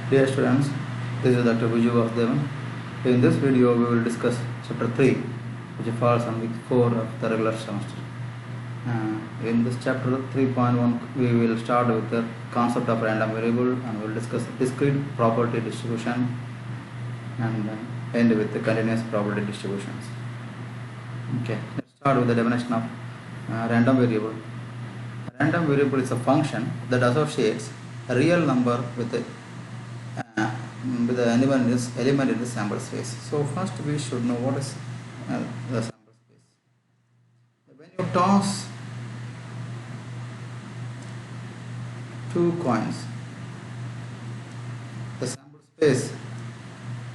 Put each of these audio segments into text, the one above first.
Dear students, this is Dr. Viju Vasudevan. In this video, we will discuss chapter 3, which falls on week 4 of the regular semester. In this chapter 3.1, we will start with the concept of random variable and we will discuss discrete property distribution and end with the continuous probability distributions. Okay, let's start with the definition of random variable. A random variable is a function that associates a real number with the element in the sample space. So first we should know what is the sample space. When you toss two coins, the sample space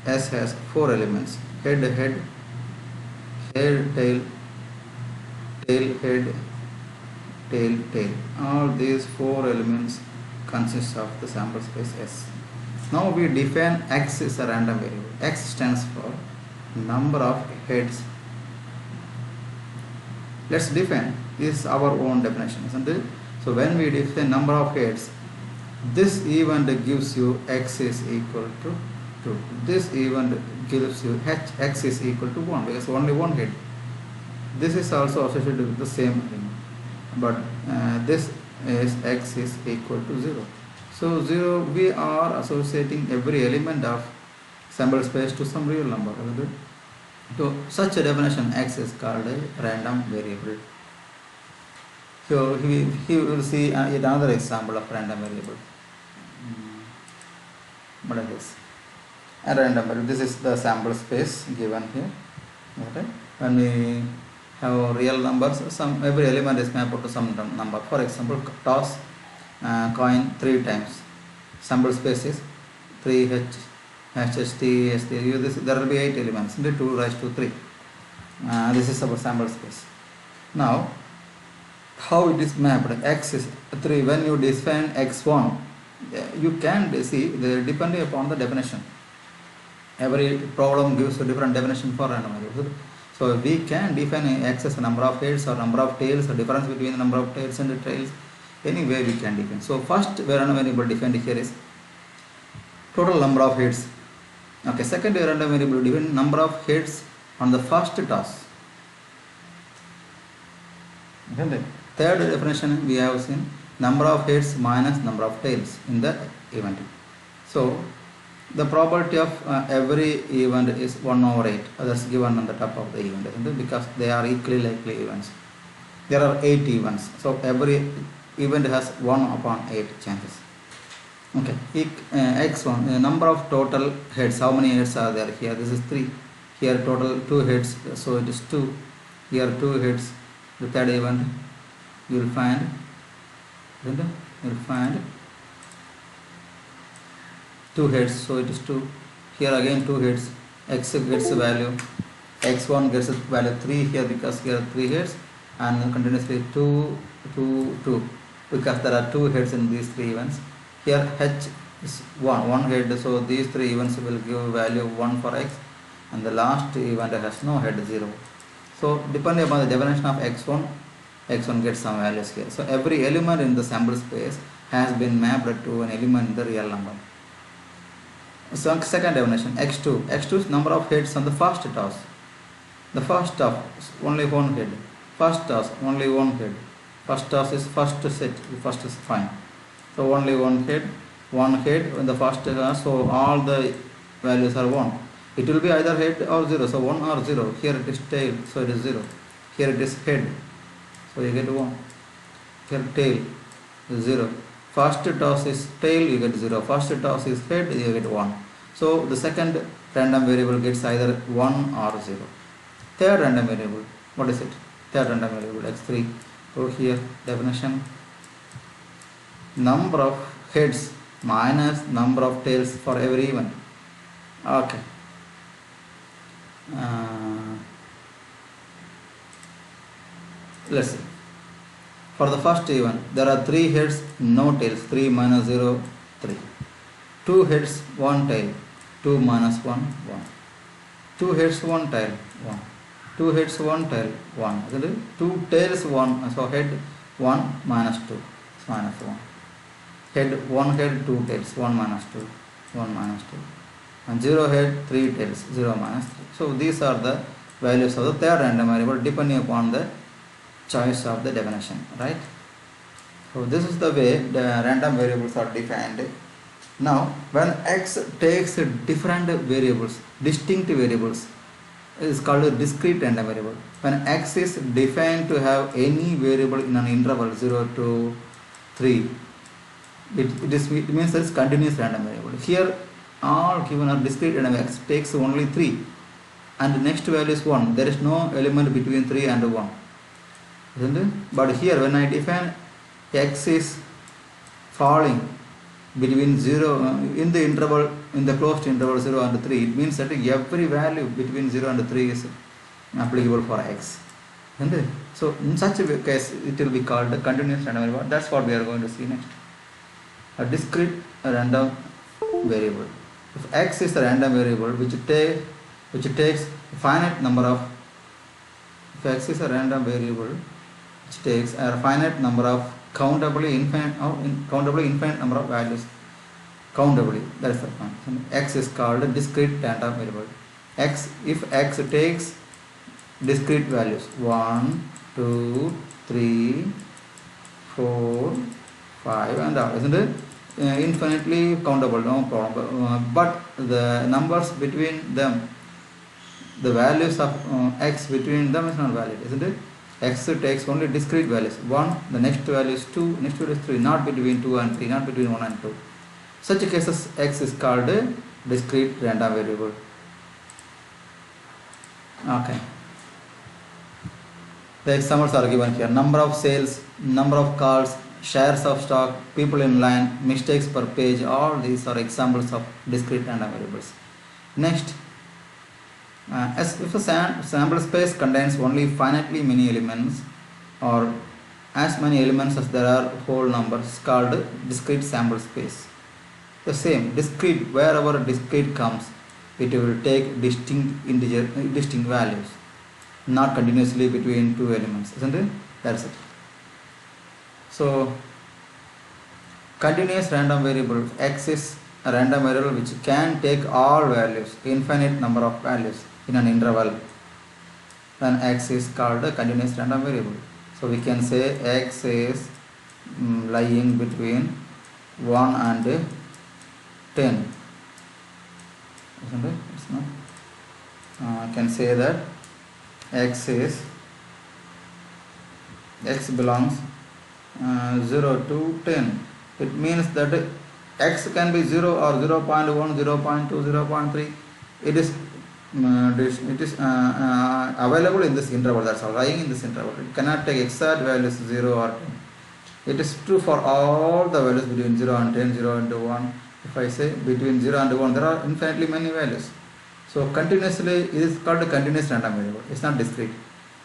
S has four elements: head, head, head, tail, tail, head, tail, tail. All these four elements consist of the sample space S. Now we define X is a random variable. X stands for number of heads. Let's define, this is our own definition, isn't it? So when we define number of heads, this event gives you X is equal to 2. This event gives you X is equal to 1 because only one head. This is also associated with the same element, but this is X is equal to 0. So 0, we are associating every element of sample space to some real number. So such a definition, X is called a random variable. So he will see another example of random variable. What is this? A random variable. This is the sample space given here. Okay. When we have real numbers, every element is mapped to some number. For example, toss coin 3 times. Sample space is 3H, HHT, ST. There will be 8 elements. 2 raised to 3. This is our sample space. Now, how it is mapped? X is 3. When you define X1, you can see depending upon the definition. Every problem gives a different definition for random variable. So we can define X as a number of heads or number of tails, or difference between the number of tails and the tails. Any way we can define. So first random variable defined here is total number of heads. Okay, second random variable defined number of heads on the first toss. Okay. Third definition we have seen number of heads minus number of tails in the event. So the probability of every event is 1/8. That's given on the top of the event, isn't it? Because they are equally likely events. There are 8 events. So every event has 1/8 chances. Okay. X1, number of total heads. How many heads are there here? This is 3. Here total 2 heads, so it is 2. Here 2 heads. The third event you will find 2 heads, so it is 2. Here again 2 heads. X gets the value, X1 gets the value 3 here because here are 3 heads, and continuously 2, 2, 2, because there are 2 heads in these 3 events. Here H is 1 head, so these 3 events will give value 1 for X, and the last event has no head, 0. So depending upon the definition of X1 gets some values here. So every element in the sample space has been mapped to an element in the real number. So second definition, X2 is number of heads on the first toss. The first toss only one head. First toss only one head. First toss is first set. First is fine. So only one head in the first toss. So all the values are 1. It will be either head or 0. So 1 or 0. Here it is tail. So it is 0. Here it is head. So you get 1. Here tail is 0. First toss is tail, you get 0. First toss is head, you get 1. So the second random variable gets either 1 or 0. Third random variable, what is it? Third random variable, X3. So here definition, number of heads minus number of tails for every event. Okay. Let's see. For the first event, there are 3 heads, no tails. 3 minus 0, 3. 2 heads, 1 tail. 2 minus 1, 1. 2 heads, 1 tail, 1. 2 heads, 1 tail, 1. 2 tails, 1. So head 1 minus 2. It's minus 1. Head 1 head, 2 tails. 1 minus 2. 1 minus 2. And 0 head, 3 tails, 0 minus 3. So these are the values of the third random variable depending upon the choice of the definition, right? So this is the way the random variables are defined. Now when x takes different variables, distinct variables, it is called a discrete random variable. When x is defined to have any variable in an interval 0 to 3, it means it's continuous random variable. Here all given are discrete random. X takes only 3 and the next value is 1. There is no element between 3 and 1, isn't it? But here when I define x is falling between 0 in the interval, in the closed interval 0 and 3, it means that every value between 0 and 3 is applicable for x, isn't it? So in such a case it will be called a continuous random variable. That's what we are going to see next. A discrete random variable. If x is the random variable which takes a finite number of, if x is a random variable which takes a finite number of countably infinite number of values, countably, that is the point. X is called a discrete random variable. If x takes discrete values 1, 2, 3, 4, 5 and all, isn't it? Infinitely countable, no problem. But the numbers between them, the values of x between them is not valid, isn't it? X takes only discrete values. 1, the next value is 2, next value is 3, not between 2 and 3, not between 1 and 2. Such cases x is called a discrete random variable. Okay. The examples are given here. Number of sales, number of calls, shares of stock, people in line, mistakes per page, all these are examples of discrete random variables. Next, if a sample space contains only finitely many elements or as many elements as there are whole numbers, called discrete sample space. The same, discrete, wherever discrete comes, it will take distinct values, not continuously between two elements, isn't it? That's it. So continuous random variable, x is a random variable which can take all values, infinite number of values in an interval, then x is called a continuous random variable. So we can say x is lying between 1 and 10, isn't it? It's not. I can say that x belongs 0 to 10. It means that x can be 0 or 0.1, 0.2, 0.3. It is available in this interval, that's all, lying in this interval. It cannot take exact values 0 or 10. It is true for all the values between 0 and 10, 0 and 1. If I say between 0 and 1, there are infinitely many values. So continuously, it is called a continuous random variable. It's not discrete.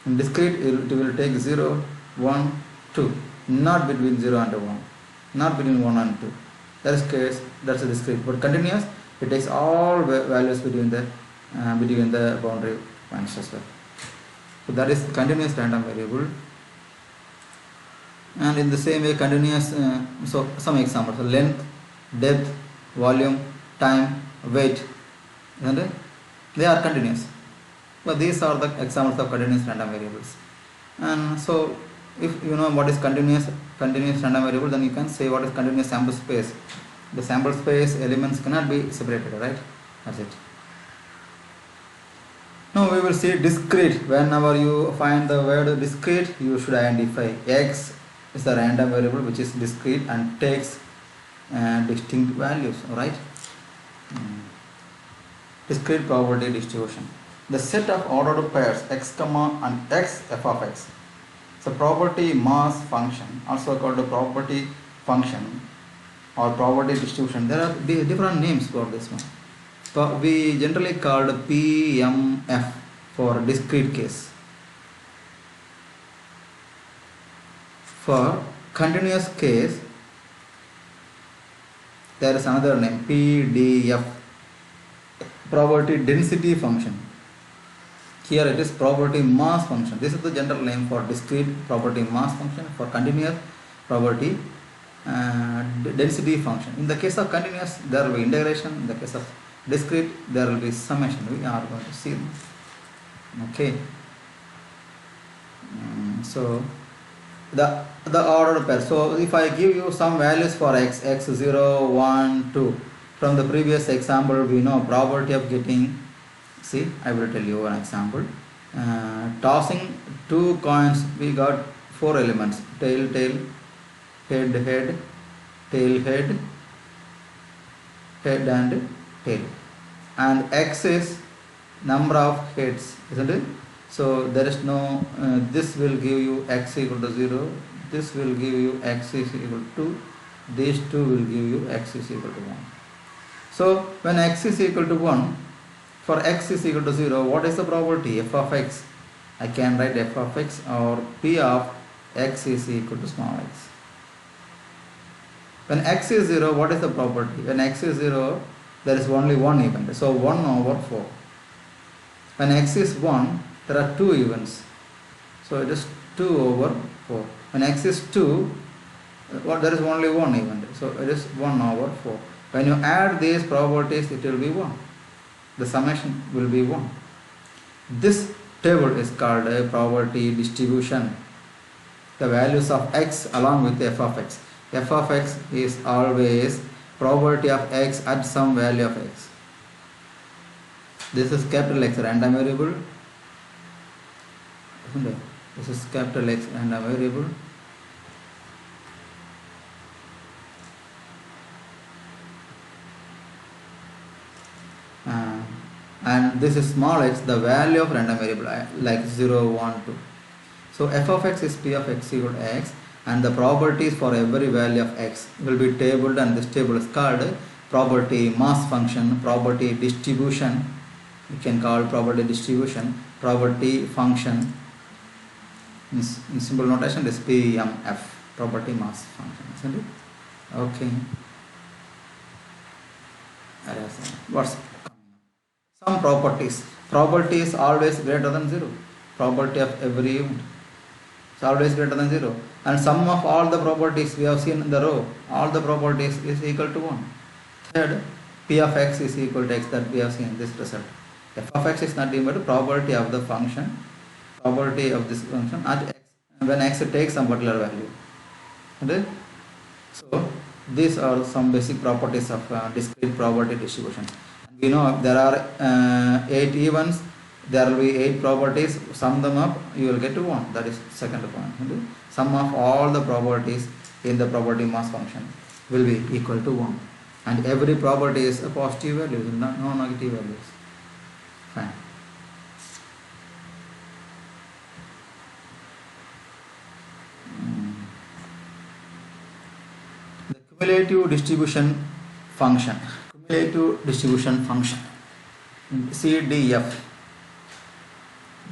In discrete, it will take 0, 1, 2, not between 0 and 1, not between 1 and 2. That is case, that's a discrete. But continuous, it takes all values between the boundary points as well. So that is continuous random variable. And in the same way, continuous, so some examples: length, depth, volume, time, weight, isn't it? They are continuous. But these are the examples of continuous random variables. And so if you know what is continuous random variable, then you can say what is continuous sample space. The sample space elements cannot be separated, right? That's it. Now we will see discrete. Whenever you find the word discrete, you should identify x is the random variable which is discrete and takes distinct values, right? Discrete probability distribution. The set of ordered pairs x comma and x f of x. It's a probability mass function, also called a probability function or probability distribution. There are different names for this one. So we generally called PMF for discrete case. For continuous case, there is another name, PDF, probability density function. Here it is probability mass function. This is the general name for discrete probability mass function. For continuous probability density function. In the case of continuous, there will be integration. In the case of discrete, there will be summation. We are going to see them. Okay. So the ordered pair. So if I give you some values for x, x0, 1, 2, from the previous example we know probability of getting, see, I will tell you one example. Tossing 2 coins, we got 4 elements: tail, tail, head, head, tail, head, head and tail. And x is number of heads, isn't it? So there is no, this will give you x equal to 0, this will give you x is equal to 2, these two will give you x is equal to 1. So when x is equal to 1, for x is equal to 0, what is the probability? F of x. I can write f of x or p of x is equal to small x. When x is 0, what is the probability? When x is 0, there is only one event. So 1 over 4. When x is 1, there are 2 events. So it is 2 over 4. When x is 2, there is only one event. So it is 1 over 4. When you add these probabilities, it will be 1. The summation will be 1. This table is called a probability distribution. The values of x along with f of x. F of x is always probability of x at some value of x. This is capital X random variable. This is capital X random variable. And this is small x, the value of random variable, like 0, 1, 2. So f of x is p of x equal to x, and the probabilities for every value of x will be tabled, and this table is called probability mass function, probability distribution. You can call probability distribution, probability function. In simple notation, this PMF, probability mass function, isn't it? Okay. What's some properties? Probability is always greater than 0. Probability of every event is always greater than 0. And sum of all the probabilities we have seen in the row, all the probabilities is equal to 1. Third, P of x is equal to x, that we have seen in this result. F of x is nothing but probability of the function, probability of this function at x, when x takes some particular value. Okay? So these are some basic properties of discrete probability distribution. We know there are 8 events, there will be 8 probabilities, sum them up, you will get to 1. That is second point. Okay? Sum of all the probabilities in the probability mass function will be equal to 1. And every probability is a positive value, no negative values. Fine. The cumulative distribution function. Cumulative distribution function. CDF.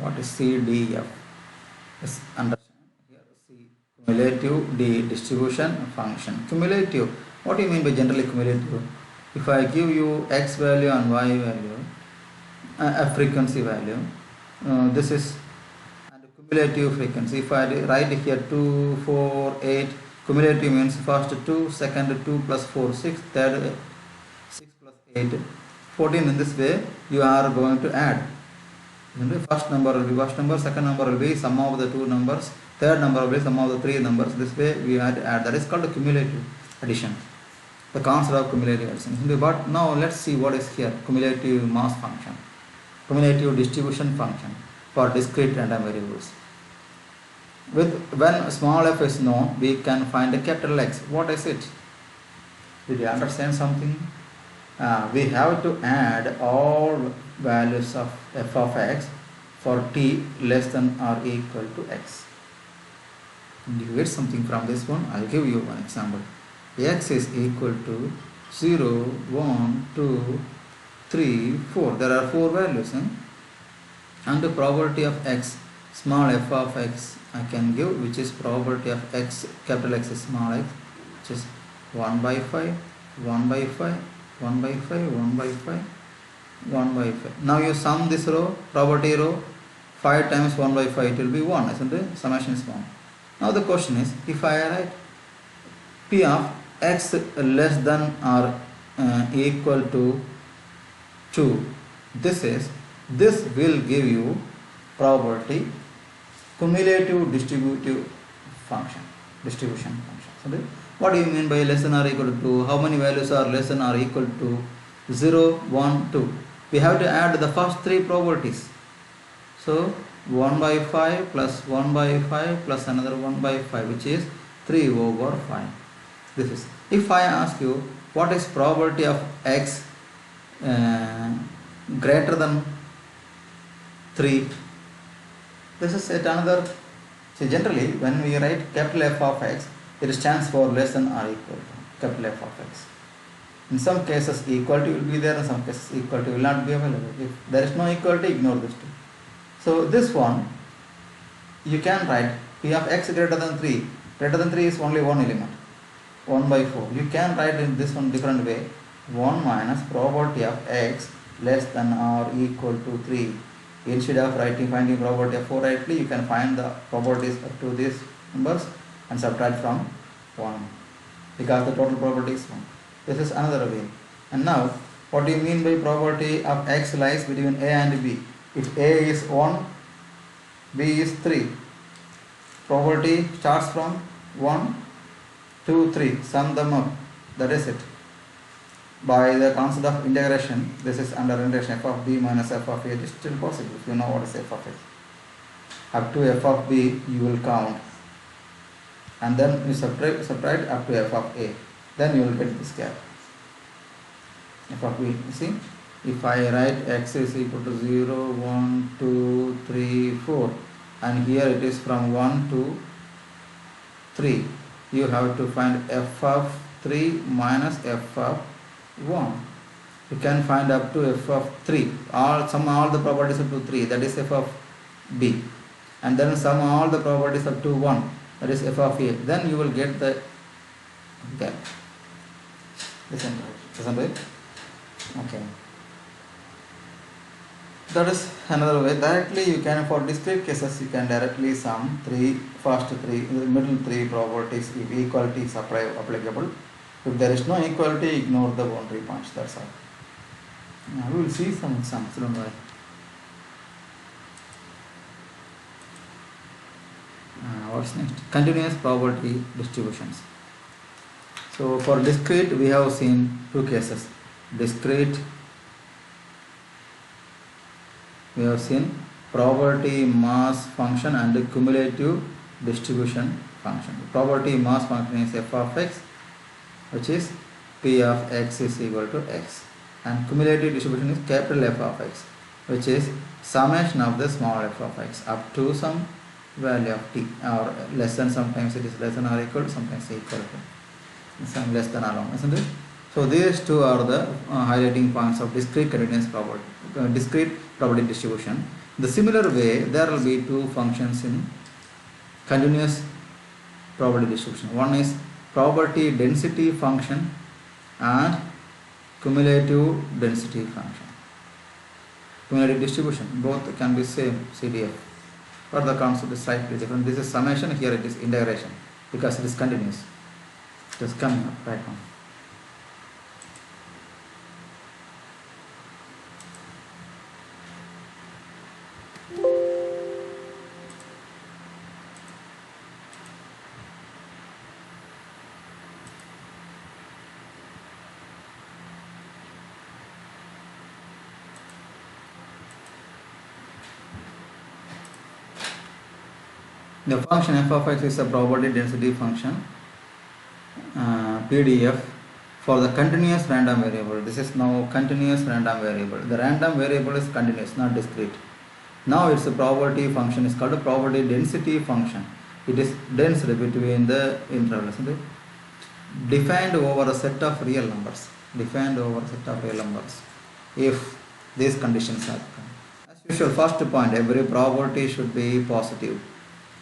What is CDF? Yes, understand here. C. Cumulative distribution function. Cumulative. What do you mean by generally cumulative? If I give you x value and y value, a frequency value, this is and cumulative frequency. If I write here 2, 4, 8, cumulative means first 2, second 2 plus 4, 6, third 6 plus 8, 14. In this way you are going to add. First number will be first number, second number will be sum of the 2 numbers, third number will be sum of the 3 numbers. This way we had to add. That is called cumulative addition. The concept of cumulative addition. But now let's see what is here. Cumulative mass function, cumulative distribution function for discrete random variables. When small f is known, we can find a capital X. What is it? Did you understand something? We have to add all values of f of x for t less than or equal to x. Did you get something from this one? I'll give you one example. X is equal to 0, 1, 2, 3, 4. There are 4 values. And the probability of x, small f of x, I can give, which is probability of x, capital X is small x, which is 1 by 5, 1 by 5, 1 by 5, 1 by 5, 1 by 5. Now you sum this row, probability row, 5 times 1 by 5, it will be 1, isn't it? Summation is 1. Now the question is, if I write P of x less than or equal to 2, this will give you property cumulative distribution function. So what do you mean by less than or equal to 2? How many values are less than or equal to 0, 1, 2? We have to add the first three properties. So 1 by 5 plus 1 by 5 plus another 1 by 5, which is 3 over 5. This is, if I ask you what is probability of x greater than 3, this is yet another. See, generally when we write capital F of x, it stands for less than or equal to capital F of x. In some cases equality will be there, in some cases equality will not be available. If there is no equality, ignore this two. So this one you can write p of x greater than 3. Greater than 3 is only one element, 1 by 4. You can write in this one different way, 1 minus probability of x less than or equal to 3. Instead of finding probability of 4 rightly, you can find the probabilities up to these numbers and subtract from 1, because the total probability is 1. This is another way. And now, what do you mean by probability of x lies between a and b? If a is 1, b is 3. Probability starts from 1, 2, 3. Sum them up. That is it. By the concept of integration, this is under integration f of b minus f of a. It is still possible if you know what is f of x. Up to f of b you will count, and then you subtract up to f of a. Then you will get this gap. F of b. You see, if I write x is equal to 0, 1, 2, 3, 4, and here it is from 1 to 3, you have to find f of 3 minus f of 1. You can find up to f of 3. Sum all the properties up to 3, that is f of b, and then sum all the properties up to 1, that is f of a. Then you will get the gap. Isn't it? Okay. That is another way. Directly you can, for discrete cases, you can directly sum first three, middle three properties if equality is applicable. If there is no equality, ignore the boundary points. That's all. Now we will see some examples. Don't worry. What's next? Continuous probability distributions. So for discrete, we have seen two cases. Discrete, we have seen probability mass function and cumulative distribution function. Probability mass function is f of x, which is p of x is equal to x, and cumulative distribution is capital F of x, which is summation of the small f of x up to some value of t, or less than, sometimes it is less than or equal to, sometimes equal to, some less than or long, isn't it? So these two are the highlighting points of discrete continuous probability, discrete probability distribution. The similar way, there will be two functions in continuous probability distribution. One is probability density function and cumulative density function. Cumulative distribution, both can be same, CDF, but the concept is slightly different. This is summation, here it is integration, because it is continuous. It is coming up right now. The function f of x is a probability density function, PDF, for the continuous random variable. This is now continuous random variable. The random variable is continuous, not discrete. Now its probability function is called a probability density function. It is dense between the intervals, defined over a set of real numbers. Defined over a set of real numbers, if these conditions are present. As usual, first point, every probability should be positive,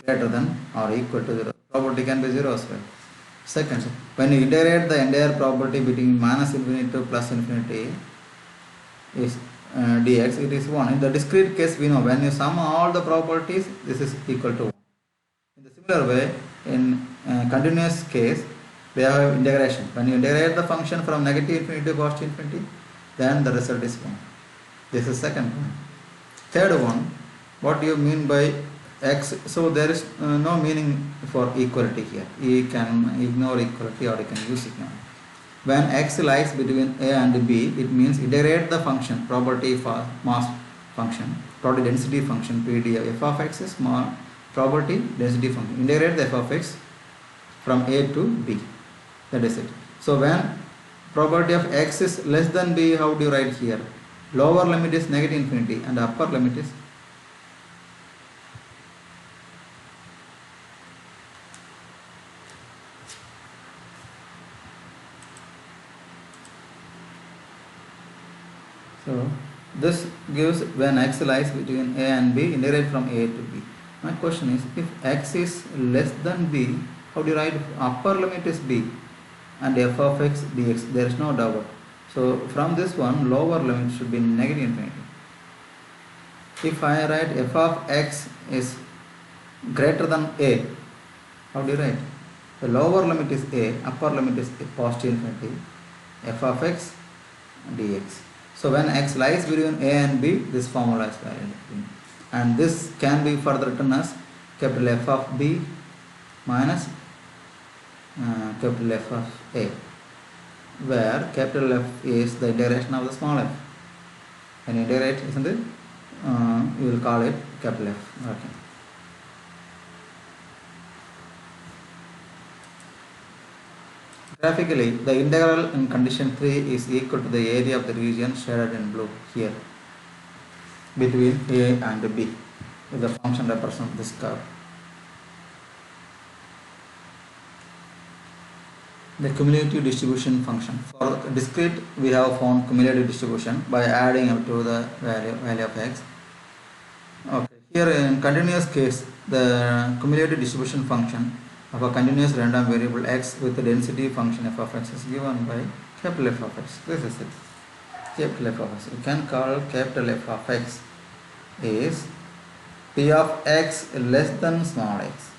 greater than or equal to 0. Probability can be 0 as well. Second, when you integrate the entire probability between minus infinity to plus infinity is dx, it is 1. In the discrete case, we know when you sum all the probabilities, this is equal to 1. In the similar way, in continuous case, we have integration. When you integrate the function from negative infinity to positive infinity, then the result is 1. This is second one. Third one, what do you mean by x? So there is no meaning for equality here. You can ignore equality or you can use ignore. When x lies between a and b, it means integrate the function, property for mass function, probability density function PD. F of x is probability density function. Integrate the f of x from a to b. That is it. So when probability of x is less than b, how do you write here? Lower limit is negative infinity and upper limit is so this gives when x lies between a and b, integrate from a to b. My question is, if x is less than b, how do you write? Upper limit is b and f of x dx. There is no doubt. So from this one, lower limit should be negative infinity. If I write f of x is greater than a, how do you write? The lower limit is a, upper limit is positive infinity, f of x dx. So when x lies between a and b, this formula is valid. And this can be further written as capital F of b minus capital F of a, where capital F is the integration of the small f. When you integrate, isn't it? You will call it capital F. Okay. Graphically, the integral in condition 3 is equal to the area of the region shaded in blue here between a and b, with the function represents this curve. The cumulative distribution function. For discrete, we have found cumulative distribution by adding up to the value of x. Okay. Here in continuous case, the cumulative distribution function of a continuous random variable x with the density function f of x is given by capital F of x. This is it. Capital F of x. You can call capital F of x is p of x less than small x.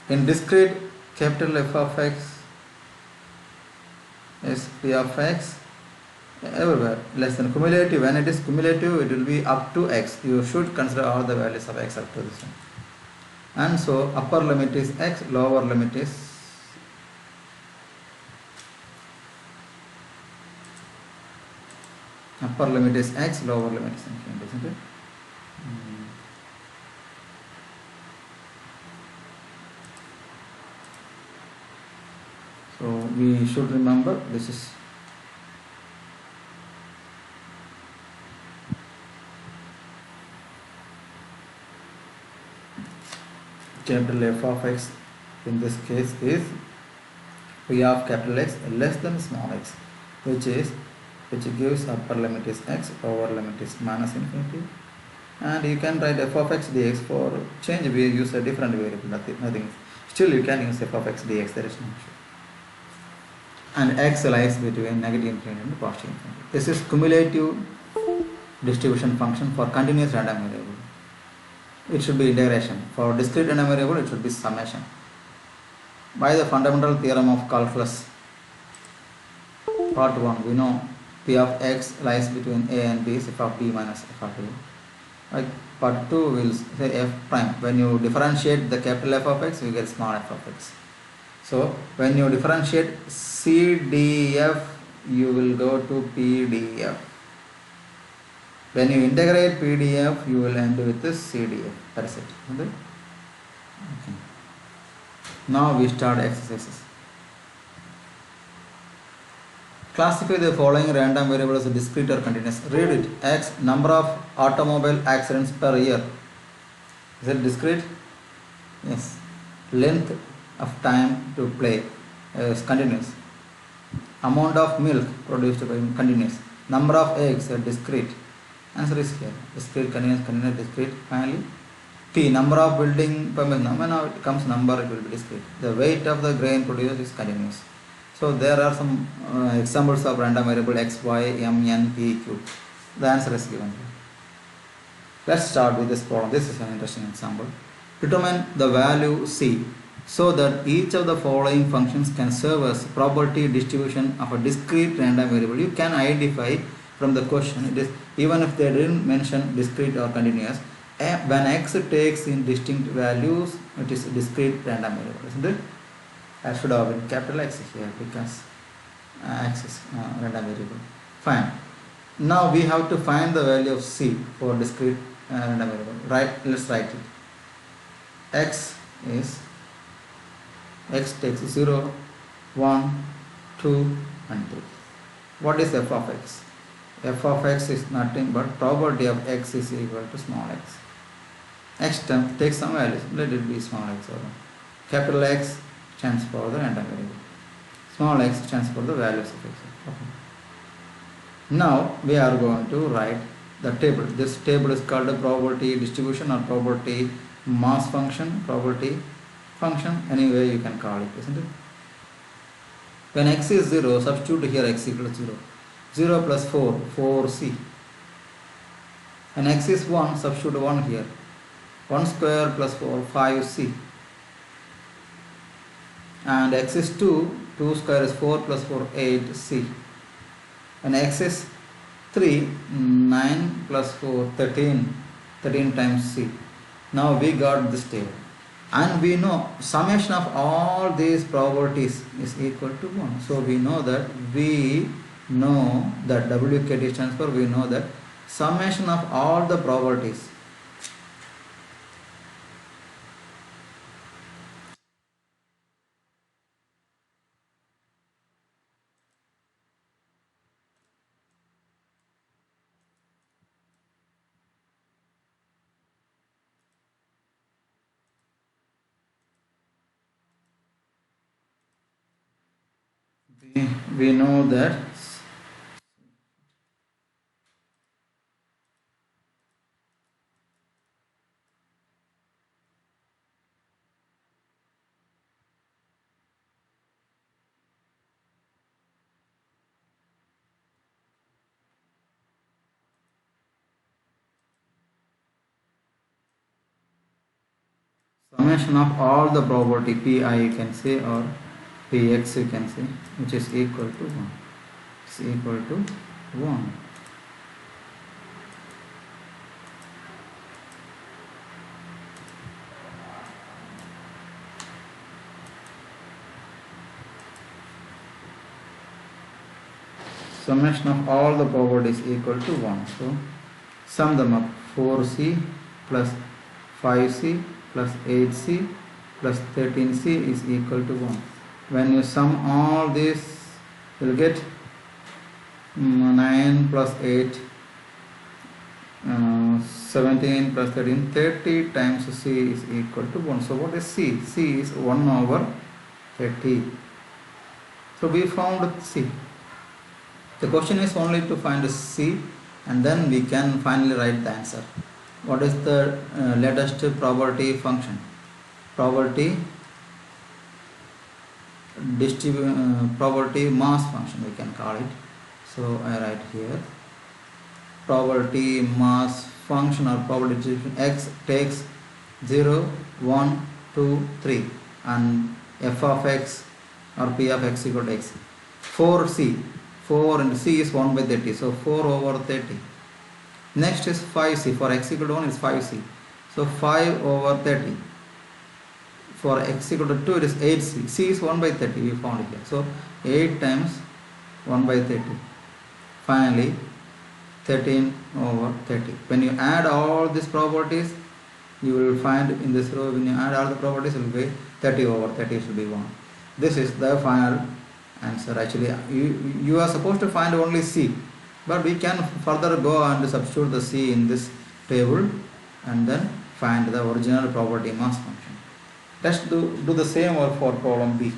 In discrete, capital F of x is p of x everywhere less than cumulative. When it is cumulative, it will be up to x. You should consider all the values of x up to this one. And so upper limit is x, lower limit is x, lower limit is infinity, isn't it? So we should remember this is capital F of x in this case is p of capital X less than small x, which gives upper limit is x, lower limit is minus infinity, and you can write f of x dx. For change we use a different variable, nothing. Still you can use f of x dx, there is no issue. And x lies between negative infinity and positive infinity. This is cumulative distribution function for continuous random variable. It should be integration. For discrete random variable, it should be summation. By the fundamental theorem of calculus, part 1, we know p of x lies between a and b is f of b minus f of a. Right. Part 2 will say f prime. When you differentiate the capital F of x, you get small f of x. So when you differentiate CDF, you will go to PDF. When you integrate PDF, you will end with this CDF. That's it. Okay. Now we start exercises. Classify the following random variables as discrete or continuous. Read it. X, number of automobile accidents per year. Is it discrete? Yes. Length of time to play is continuous. Amount of milk produced by continuous. Number of eggs discrete. Answer is here. Discrete, continuous, discrete. Finally, P, number of building permits. When it comes number, it will be discrete. The weight of the grain produced is continuous. So there are some examples of random variable x, y, m, n, p, q. The answer is given here. Let's start with this problem. This is an interesting example. Determine the value c. so that each of the following functions can serve as property distribution of a discrete random variable. You can identify from the question, it is even if they didn't mention discrete or continuous, when x takes in distinct values, it is a discrete random variable, isn't it? I should have been capital X here because x is random variable. Fine. Now we have to find the value of c for discrete random variable. Right? Let's write it. X takes 0, 1, 2 and 3. What is f of x? F of x is nothing but property of x is equal to small x. X term takes some values. Let it be small x or capital X stands for the random variable. Small x stands for the values of x. Okay. Now we are going to write the table. This table is called a property distribution or property mass function, property function, any way you can call it, isn't it? When x is 0, substitute here x equals 0. 0 plus 4, 4c. When x is 1, substitute 1 here. 1 square plus 4, 5c. And x is 2, 2 square is 4 plus 4, 8c. When x is 3, 9 plus 4, 13, 13 times c. Now we got this table. And we know summation of all these properties is equal to 1. So we know that WKT stands for, we know that summation of all the properties we know that summation of all the property pi you can say or px you can say, which is equal to 1. Is equal to 1. Summation of all the properties equal to 1. So sum them up. 4c plus 5c plus 8c plus 13c is equal to 1. When you sum all this, you will get 9 plus 8, 17 plus 13, 30 times c is equal to 1. So what is c? C is 1 over 30. So we found c. The question is only to find c, and then we can finally write the answer. What is the latest property function? Property property mass function we can call it. So I write here property mass function or property distribution. X takes 0, 1, 2, 3 and f of x or p of x equal to x. 4c, 4 and c is 1 by 30, so 4 over 30. Next is 5c, for x equal to 1 is 5c, so 5 over 30. For x equal to 2 it is 8c, c is 1 by 30, we found it here. So 8 times 1 by 30. Finally 13 over 30. When you add all these properties, you will find in this row, when you add all the properties, it will be 30 over 30 should be 1. This is the final answer. Actually you are supposed to find only c, but we can further go and substitute the c in this table and then find the original property mass function. Let's do the same for problem B.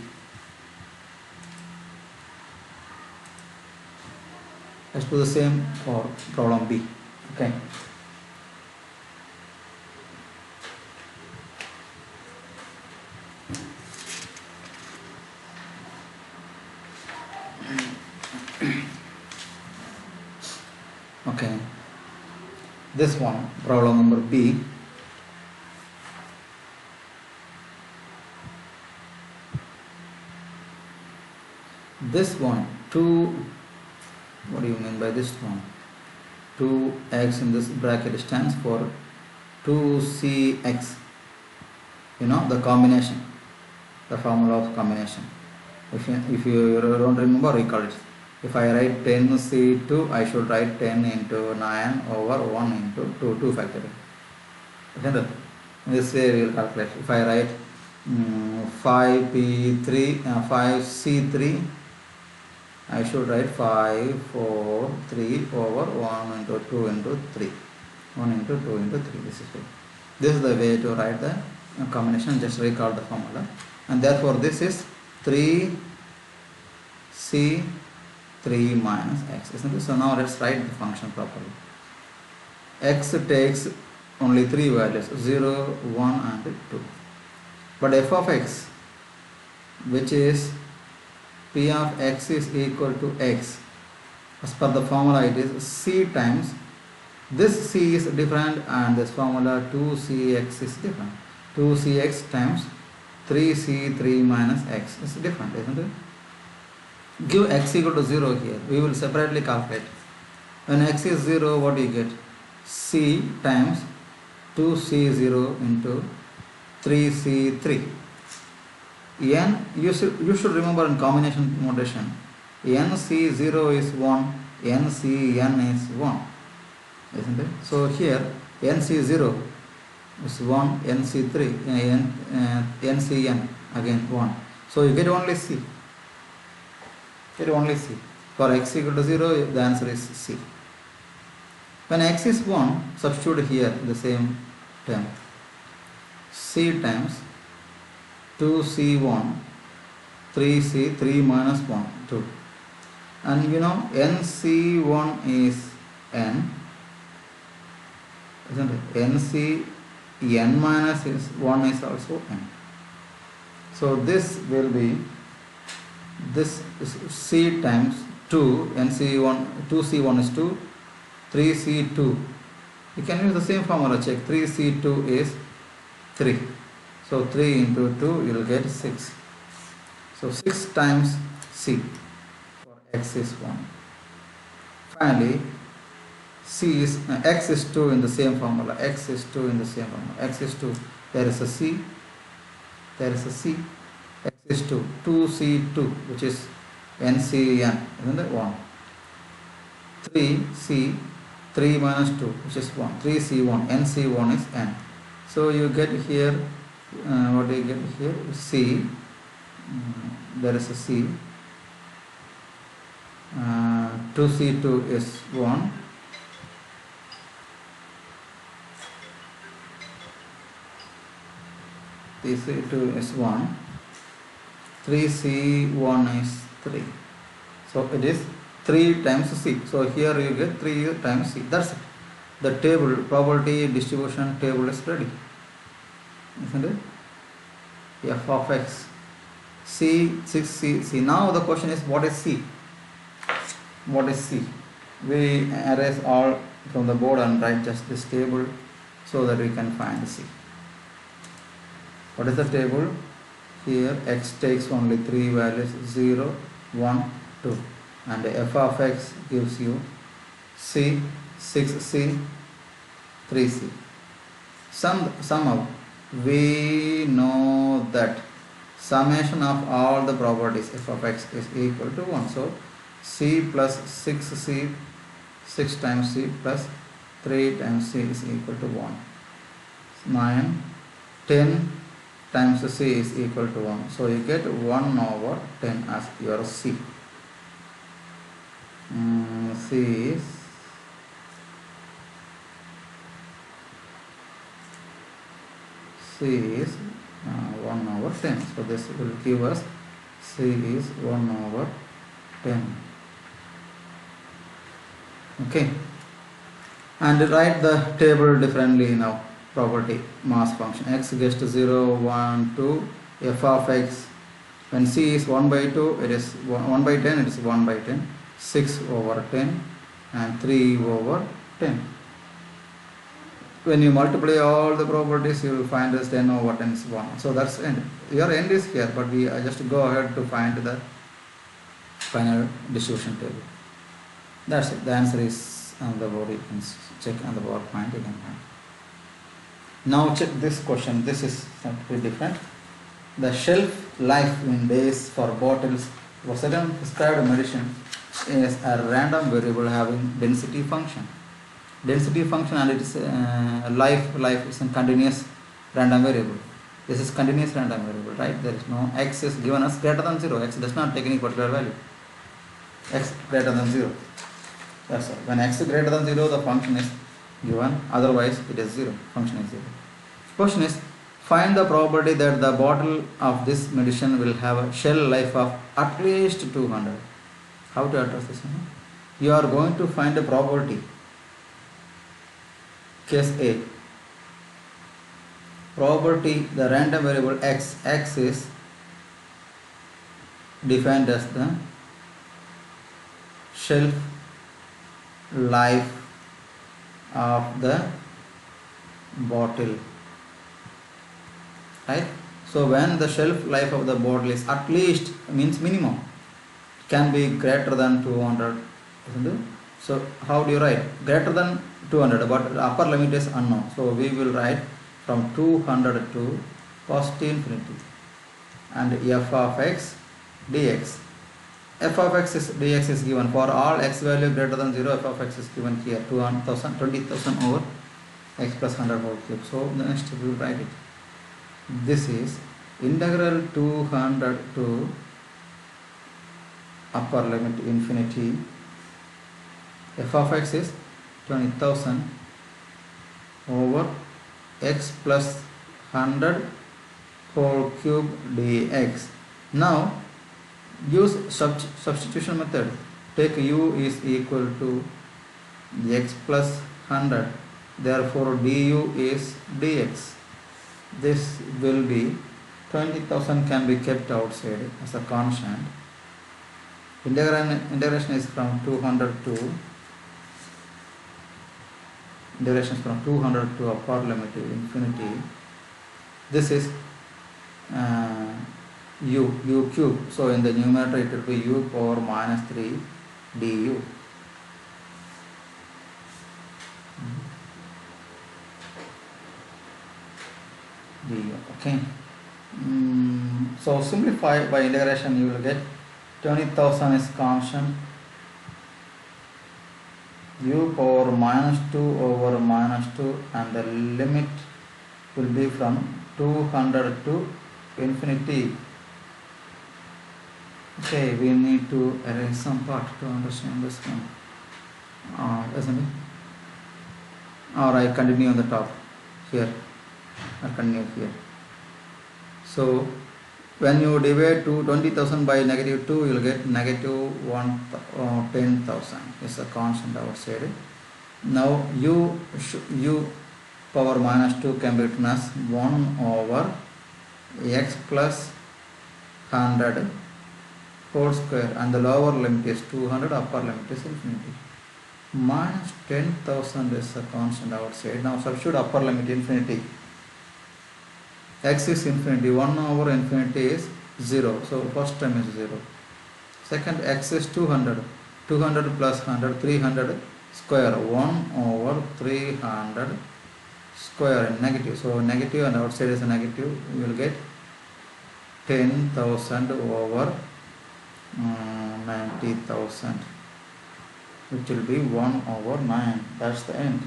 Let's do the same for problem B. Okay. Okay. This one, problem number B. this one 2, what do you mean by this one? 2x in this bracket stands for 2cx, you know, the combination, the formula of combination. If you don't remember, recall it. If I write 10c2, I should write 10 into 9 over 1 into 2 factorial. Okay, this way we will calculate. If I write 5c3, I should write 5, 4, 3 over 1 into 2 into 3. 1 into 2 into 3. This is the way to write the combination. Just recall the formula. And therefore this is 3c3 minus x, isn't it? So now let's write the function properly. X takes only 3 values, 0, 1 and 2. But f of x, which is p of x is equal to x, as per the formula it is c times, this c is different and this formula 2cx is different. 2cx times 3c3 minus x is different, isn't it? Give x equal to 0 here. We will separately calculate. When x is 0, what do you get? C times 2c0 into 3c3. N, you should remember in combination notation, nc0 is 1, ncn is 1, isn't it? So here nc0 is 1, nc3, ncn again 1. So you get only c. For x equal to 0, the answer is c. When x is 1, substitute here the same term. C times 2c1, 3c, 3 minus 1, 2. And you know, nc1 is n, isn't it? Nc n minus is 1 is also n. So this will be, this is c times 2, nc1, 2c1 is 2, 3c2. You can use the same formula, check. 3c2 is 3. So 3 into 2, you will get 6. So 6 times c for x is 1. Finally, c is x is 2 in the same formula. X is 2 in the same formula. X is 2. There is a c. There is a c. X is 2. 2c2, which is ncn, isn't it? 1. 3c, 3 minus 2, which is 1. 3c1, nc1 is n. So you get here, what do you get here? C. There is a c. 2c2 is 1. C2 is 1. 3c1 is 3. So it is 3 times c. So here you get 3 times c. That's it. The table, probability distribution table is ready, isn't it? F of x, c, 6c, c. Now the question is, what is c? What is c? We erase all from the board and write just this table so that we can find c. What is the table? Here x takes only 3 values, 0, 1, 2, and f of x gives you c, 6c, 3c. Sum up. We know that summation of all the properties f of x is equal to 1. So c plus 6c, 6 times c plus 3 times c is equal to 1. 9, 10 times c is equal to 1. So you get 1 over 10 as your c. C is 1 over 10. So this will give us c is 1 over 10. Okay. And write the table differently now. Property mass function x gets to 0, 1, 2, f of x, when c is 1 by 2, it is 1 by 10, it is 1 by 10, 6 over 10 and 3 over 10. When you multiply all the properties, you will find this 10 over 10 is 1. So that's end. Your end is here, but we just go ahead to find the final distribution table. That's it. The answer is on the board. You can check on the PowerPoint. You can find. Now check this question. This is something different. The shelf life in days for bottles for certain prescribed medicine is a random variable having density function. Density function and it is life is a continuous random variable. This is continuous random variable, right? There is no x is given as greater than 0. X does not take any particular value. X greater than 0. That's all. When x is greater than 0, the function is given. Otherwise, it is 0. Function is 0. Question is, find the probability that the bottle of this medicine will have a shelf life of at least 200. How to address this? You are going to find a probability. Case A. Probability, the random variable x is defined as the shelf life of the bottle, right? So when the shelf life of the bottle is at least, means minimum, can be greater than 200, isn't it? So how do you write? Greater than 200, but the upper limit is unknown. So we will write from 200 to positive infinity and f of x dx. F of x is dx is given for all x value greater than 0. F of x is given here 20,000 over x plus 100 whole cube. So next we will write it. This is integral 200 to upper limit infinity. F of x is 20,000 over x plus 100 whole cube dx. Now use substitution method. Take u is equal to x plus 100. Therefore du is dx. This will be 20,000 can be kept outside as a constant. Integration is from 200 to upper limit to infinity. This is u cube. So in the numerator it will be u power minus 3 du. Okay. So simplify by integration, you will get 20,000 is constant, u power minus 2 over minus 2, and the limit will be from 200 to infinity. Okay, we need to erase some part to understand this one, isn't it? Or I continue on the top here. I continue here. So when you divide to 20,000 by negative 2, you will get negative 10,000. It's a constant outside. Now u power minus 2 can be written as 1 over x plus 100 whole square, and the lower limit is 200, upper limit is infinity. Minus 10,000 is a constant outside. Now substitute upper limit infinity. X is infinity, 1 over infinity is 0. So first term is 0. Second, x is 200. 200 plus 100, 300 square. 1 over 300 square and negative. So negative and outside is a negative. You will get 10,000 over 90,000, which will be 1 over 9. That's the end.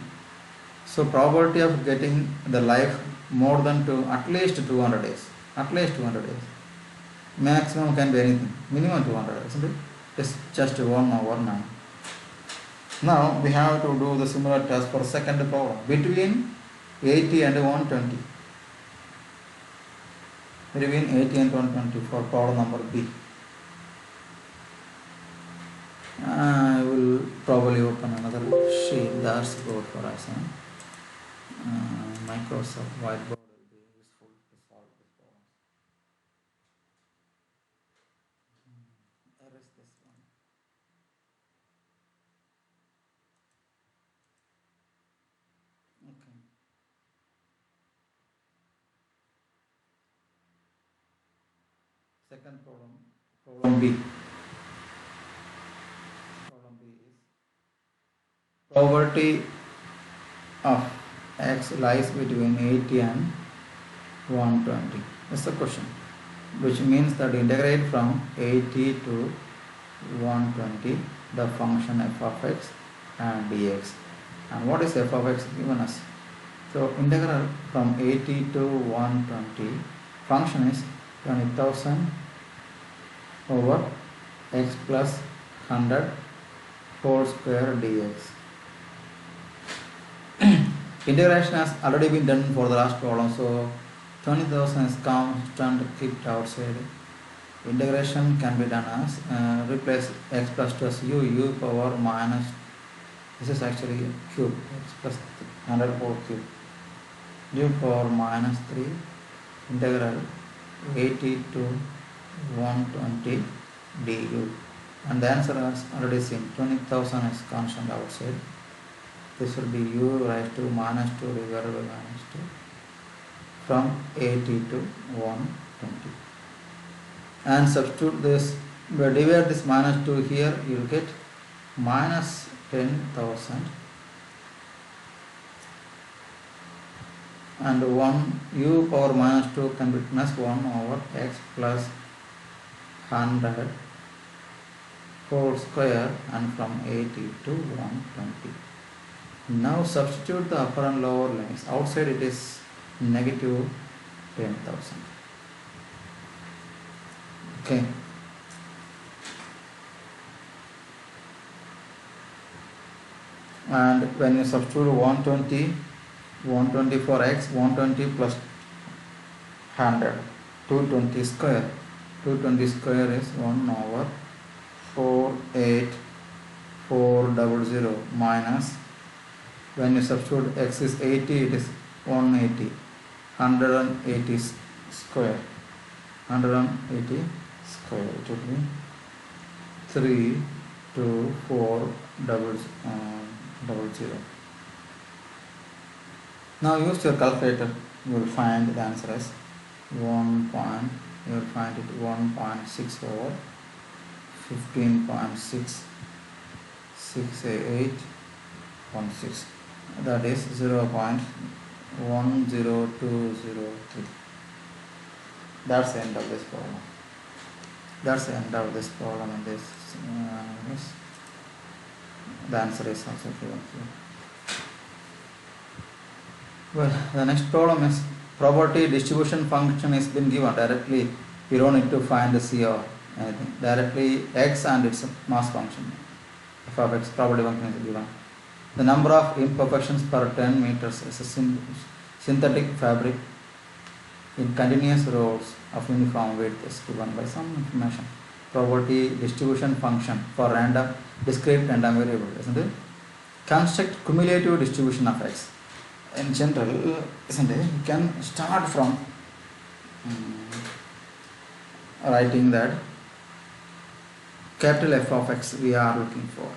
So probability of getting the life more than at least 200 days. At least 200 days. Maximum can be anything. Minimum 200, isn't it? It's just 1 over 9. Now we have to do the similar test for second problem between 80 and 120. Between 80 and 120 for problem number B. I will probably open another sheet. That's good for us. Microsoft whiteboard will be useful to solve this problem. Erase this one. Okay. Second problem B. Probability of x lies between 80 and 120. That's the question. Which means that integrate from 80 to 120 the function f of x and dx. And what is f of x given us? So integral from 80 to 120 function is 20,000 over x plus 100 whole square dx. Integration has already been done for the last problem, so 20,000 is constant, kept outside. Integration can be done as replace x plus 2 as u power minus, this is actually cube, x plus 100 whole cube, u power minus 3 integral 80 to 120 du, and the answer is already seen. 20,000 is constant outside. This will be u raised to minus 2 divided by minus 2 from 80 to 120. And substitute this, divide this minus 2 here, you will get minus 10,000 and 1 u power minus 2 can be written as 1 over x plus 100 whole square and from 80 to 120. Now substitute the upper and lower limits. Outside it is negative 10,000. Okay. And when you substitute 120 for x, 120 plus 100, 220 square. 220 square is 1 over 48400 minus, when you substitute x is 80, it is 180, 180 square, 180 square, it will be 32400. Now use your calculator, you will find the answer as 1.6 over 15.66816. That is 0.10203. That's the end of this problem. That's the end of this problem, and this the answer is also given here. Well, the next problem is probability distribution function has been given directly. You don't need to find the C or anything. Directly x and its mass function f of x probability function is given. The number of imperfections per 10 meters is a synthetic fabric in continuous rows of uniform width is given by some information. Probability distribution function for random, discrete random variable, isn't it? Construct cumulative distribution of x. In general, isn't it? You can start from writing that capital F of x we are looking for.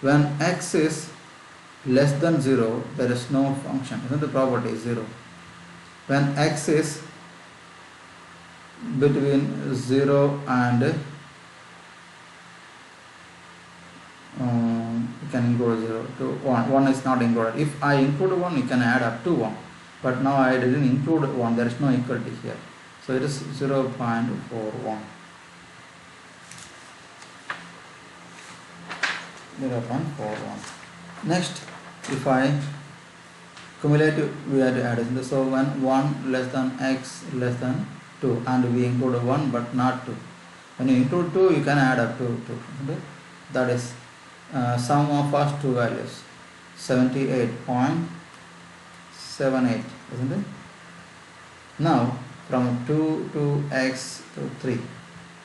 When x is less than 0, there is no function. Isn't the probability 0? When x is between 0 and you can include 0 to 1. 1 is not included. If I include 1, you can add up to 1. But now I didn't include 1. There is no equality here. So it is 0.41. 0.41. Next, if I cumulative, we have to add it. So when 1 less than x less than 2, and we include 1 but not 2. When you include 2, you can add up to 2. Okay? That is sum of first two values, 78.78, isn't it? Now from 2 to x to 3,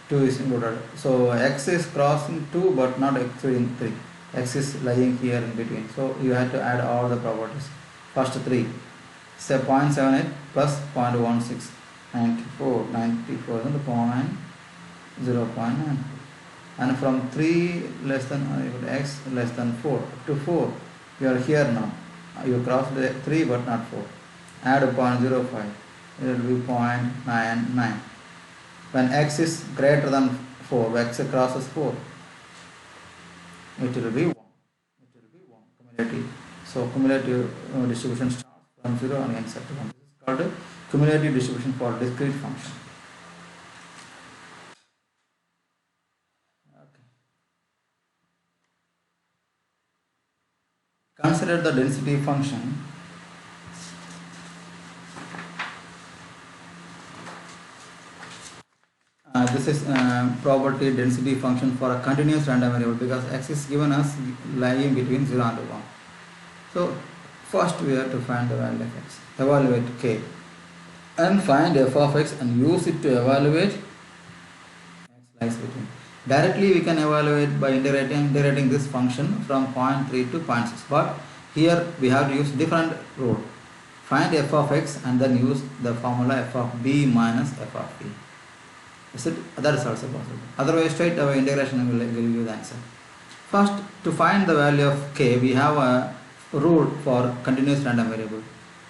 2 is included. So x is crossing 2 but not exceeding 3. X is lying here in between. So you have to add all the properties. First 3, say 0.78 plus 0.16, 94 is the point 0.9. And from 3 less than x less than 4 to 4, you are here now. You crossed the 3 but not 4. Add 0.05, it will be 0.99. When x is greater than 4, x crosses 4, it will be 1. It will be 1 cumulative. So cumulative distribution starts from 0 and ends at 1. This is called cumulative distribution for discrete function. Okay. Consider the density function. This is property density function for a continuous random variable, because x is given us lying between 0 and 1. So first we have to find the value of x, evaluate k, and find f of x and use it to evaluate x lies between. Directly we can evaluate by integrating this function from 0.3 to 0.6, but here we have to use different rule. Find f of x and then use the formula f of b minus f of t. That is also possible. Otherwise, straight away integration will give you the answer. First, to find the value of k, we have a rule for continuous random variable.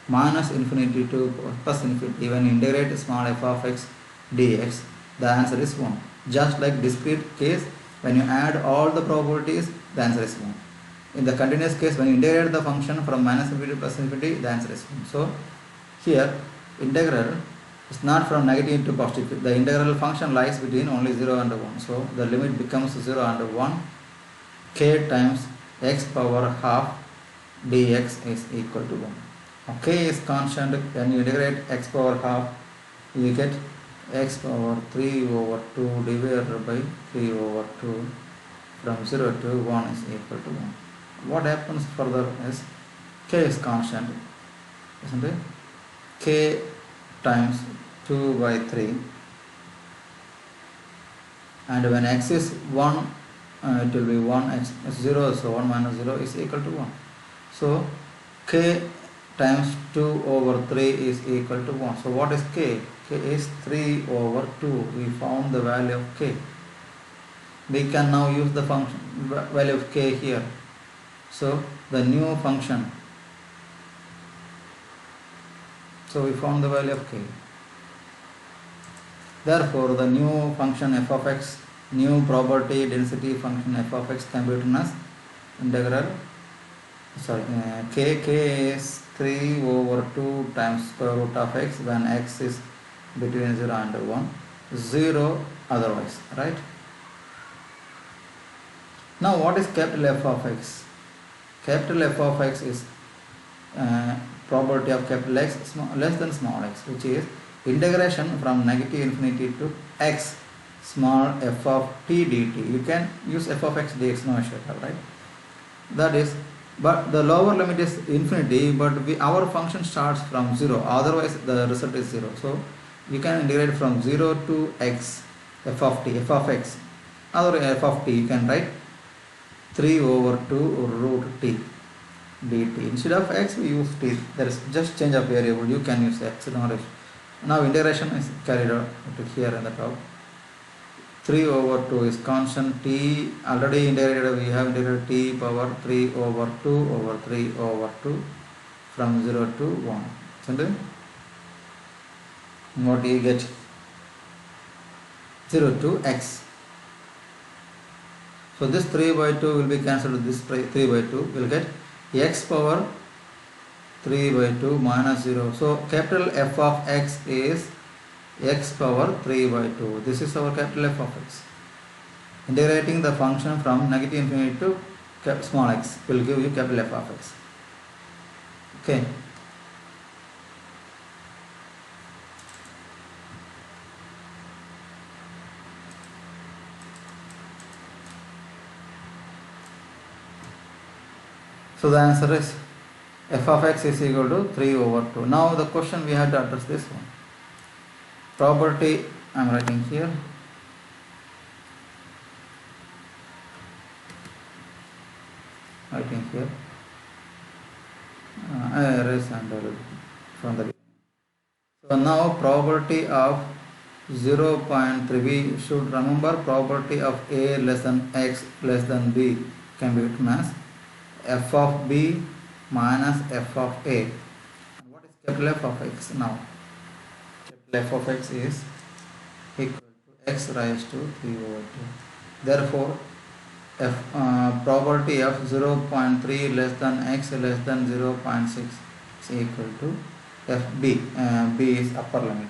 Minus infinity to plus infinity. When you integrate small f of x dx, the answer is 1. Just like discrete case, when you add all the probabilities, the answer is 1. In the continuous case, when you integrate the function from minus infinity to plus infinity, the answer is 1. So, here, integral is not from negative to positive. The integral function lies between only 0 and 1. So the limit becomes 0 and 1. K times x power half dx is equal to 1. Now k is constant. When you integrate x power half, you get x power 3 over 2 divided by 3 over 2 from 0 to 1 is equal to 1. What happens further is k is constant, isn't it? K times 2 by 3, and when x is 1, it will be 1, x is 0, so 1 minus 0 is equal to 1. So k times 2 over 3 is equal to 1. So what is k? K is 3 over 2. We found the value of k. We can now use the function value of k here. So the new function. So we found the value of k. Therefore, the new function f of x, new property density function f of x can be written as integral. K is 3 over 2 times square root of x when x is between 0 and 1, 0 otherwise, right? Now, what is capital F of x? Capital F of x is property of capital X less than small x, which is integration from negative infinity to x small f of t dt. You can use f of x dx, no issue, right? That is, but the lower limit is infinity, but our function starts from 0, otherwise the result is 0. So you can integrate from 0 to x f of t, f of x, other f of t, you can write 3 over 2 root t dt. Instead of x we use t. There is just change of variable. You can use x. Now integration is carried out to here in the top. 3 over 2 is constant. T already integrated. We have integrated t power 3 over 2 over 3 over 2 from 0 to 1. Isn't it? What do you get? 0 to x. So this 3 by 2 will be cancelled with this 3 by 2. We will get x power 3 by 2 minus 0. So capital F of x is x power 3 by 2. This is our capital F of x. Integrating the function from negative infinity to small x will give you capital F of x. Okay. So the answer is f of x is equal to 3 over 2. Now the question we have to address this one. Property, I am writing here. Writing here. I erase and from the beginning. So now property of 0.3, we should remember property of a less than x less than b can be written as f of b minus f of a. And what is capital F of x now? Capital F of x is equal to x raised to 3 over 2. Therefore, probability of 0.3 less than x less than 0.6 is equal to fb. B is upper limit,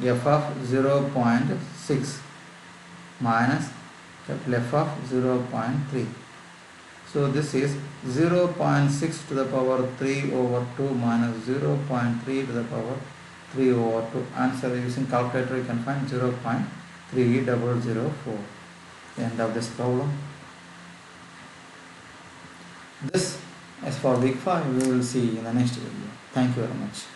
f of 0.6 minus f of 0.3. So this is 0.6 to the power 3 over 2 minus 0.3 to the power 3 over 2. Answer using calculator you can find 0.3004. End of this problem. This is for week 5. We will see in the next video. Thank you very much.